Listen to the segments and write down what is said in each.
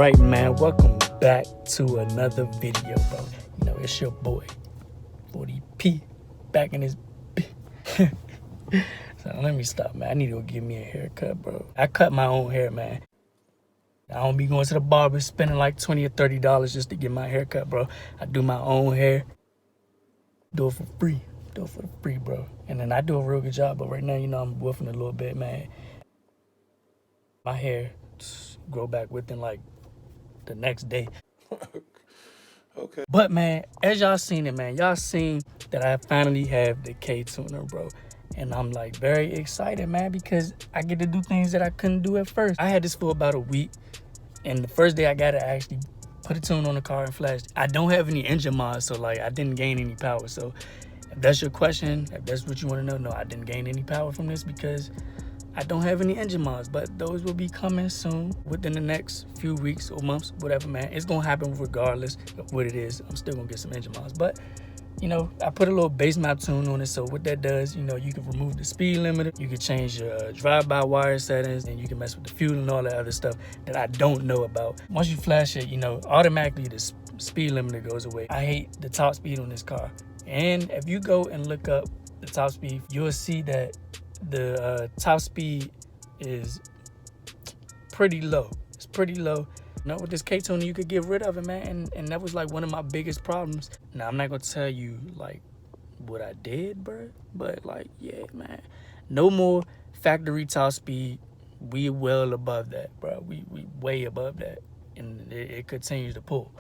right, man, welcome back to another video, bro. You know, it's your boy 40p back in his so let me stop, man. I need to go get me a haircut, bro. I cut my own hair, man. I don't be going to the barber spending like $20 or $30 just to get my hair cut, bro. I do my own hair. Do it for free. Do it for free, bro. And then I do a real good job, but right now, you know, I'm woofing a little bit, man. My hair grow back within like the next day. Okay. But man, as y'all seen it, man, y'all seen that I finally have the Ktuner, bro. And I'm like very excited, man, because I get to do things that I couldn't do at first. I had this for about a week, and the first day I got to actually put a tune on the car and flash. I don't have any engine mods, so like I didn't gain any power. So if that's your question, if that's what you want to know, no, I didn't gain any power from this because I don't have any engine mods, but those will be coming soon within the next few weeks or months, whatever, man. It's gonna happen regardless of what it is. I'm still gonna get some engine mods, but you know, I put a little bass map tune on it. So what that does, you know, you can remove the speed limiter, you can change your drive-by wire settings, and you can mess with the fuel and all that other stuff that I don't know about. Once you flash it, you know, automatically the speed limiter goes away. I hate the top speed on this car. And if you go and look up the top speed, you'll see that the top speed is pretty low. It's pretty low. You know, with this Ktuner, you could get rid of it, man, and that was like one of my biggest problems. Now, I'm not gonna tell you like what I did, bro, but like, yeah, man, no more factory top speed. We well above that, bro. We way above that, and it continues to pull.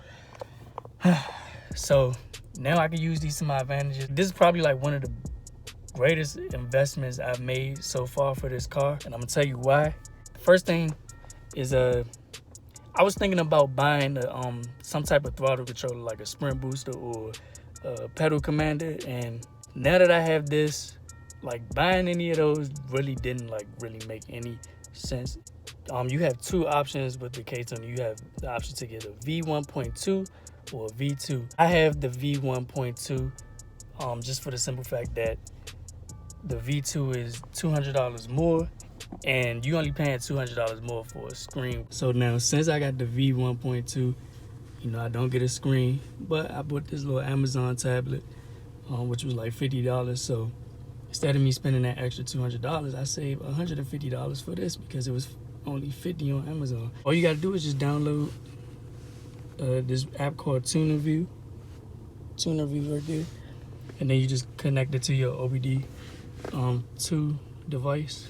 So now I can use these to my advantages. This is probably like one of the greatest investments I've made so far for this car, and I'm gonna tell you why. First thing is I was thinking about buying some type of throttle controller like a sprint booster or a pedal commander, and now that I have this, like buying any of those really didn't like really make any sense. You have two options with the Ktuner. You have the option to get a V1.2 or a V2. I have the V1.2 just for the simple fact that the V2 is $200 more, and you only paying $200 more for a screen. So now, since I got the V1.2, you know, I don't get a screen, but I bought this little Amazon tablet, which was like $50. So instead of me spending that extra $200, I saved $150 for this because it was only $50 on Amazon. All you gotta do is just download this app called Tuner View right there, and then you just connect it to your OBD2 device,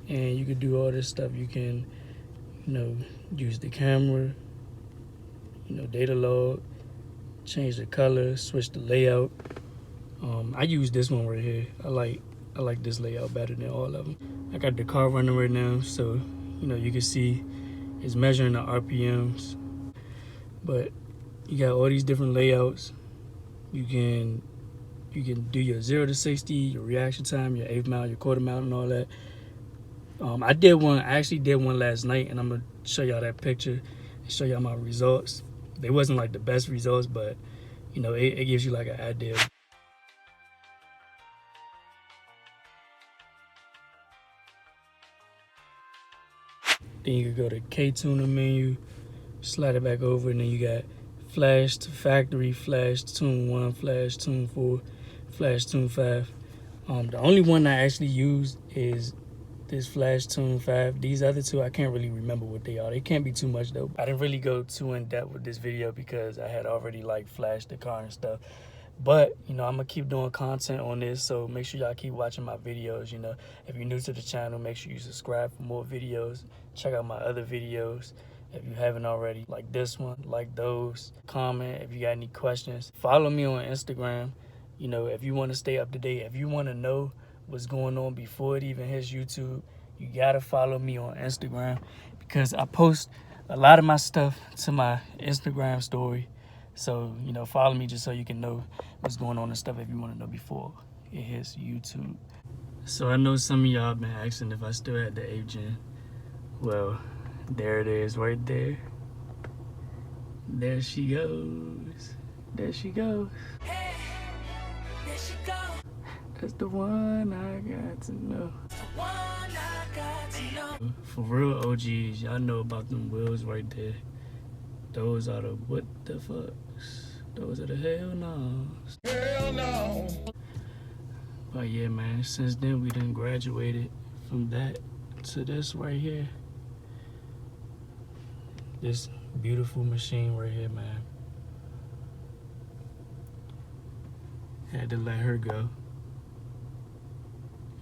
and you can do all this stuff. You can, you know, use the camera, you know, data log, change the color, switch the layout. I use this one right here. I like this layout better than all of them. I got the car running right now, so you know, you can see it's measuring the RPMs. But you got all these different layouts. You can do your 0 to 60, your reaction time, your eighth mile, your quarter mile, and all that. I actually did one last night, and I'm gonna show y'all that picture and show y'all my results. They wasn't like the best results, but you know, it gives you like an idea. Then you can go to Ktuner menu, slide it back over, and then you got flash to factory, flash tune 1, flash tune 4, flash tune 5. The only one I actually used is this flash tune 5. These other two, I can't really remember what they are. They can't be too much though. I didn't really go too in depth with this video because I had already like flashed the car and stuff. But you know, I'm gonna keep doing content on this, so make sure y'all keep watching my videos. You know, if you're new to the channel, make sure you subscribe for more videos. Check out my other videos if you haven't already, like this one, like those. Comment if you got any questions. Follow me on Instagram. You know, if you want to stay up to date, if you want to know what's going on before it even hits YouTube, you gotta follow me on Instagram because I post a lot of my stuff to my Instagram story. So, you know, follow me just so you can know what's going on and stuff if you want to know before it hits YouTube. So I know some of y'all been asking if I still had the 8th gen. Well, there it is right there. There she goes. There she goes. Hey, there she go. That's the one I got to know. The one I got to know. For real OGs, y'all know about them wheels right there. Those are the what the fucks. Those are the hell no's. Hell no. But yeah, man, since then we done graduated from that to this right here. This beautiful machine right here, man. Had to let her go.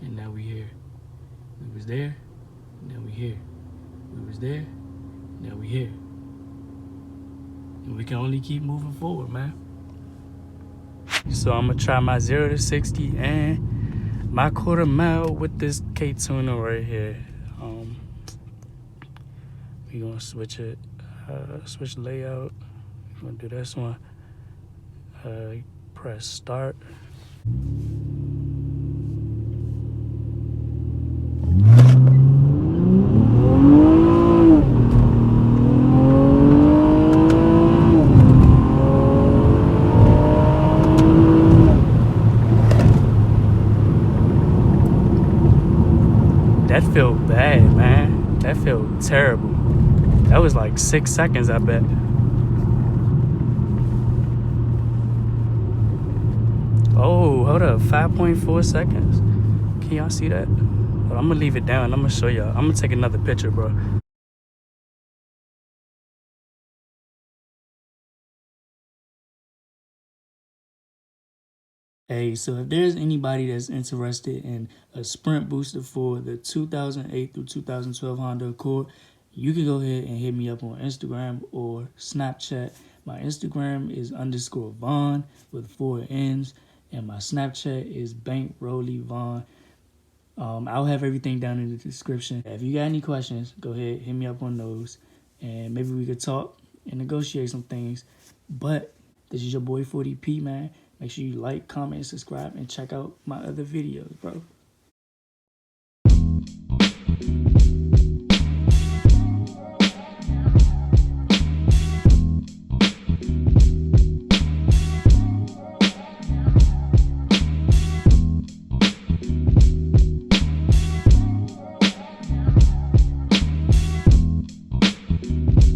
And now we here. We was there, now we here. We was there, now we here. And we can only keep moving forward, man. So I'm gonna try my 0 to 60 and my quarter mile with this Ktuner right here. We gonna switch it, switch layout. We're gonna do this one. Press start. That felt bad, man. That felt terrible. That was like 6 seconds, I bet. Oh, hold up, 5.4 seconds. Can y'all see that? Well, I'm gonna leave it down. I'm gonna show y'all. I'm gonna take another picture, bro. Hey, so if there's anybody that's interested in a sprint booster for the 2008 through 2012 Honda Accord, you can go ahead and hit me up on Instagram or Snapchat. My Instagram is _Vaughn with 4 N's, and my Snapchat is BankRollyVaughn. I'll have everything down in the description. If you got any questions, go ahead, hit me up on those, and maybe we could talk and negotiate some things. But this is your boy 40P, man. Make sure you like, comment, subscribe, and check out my other videos, bro.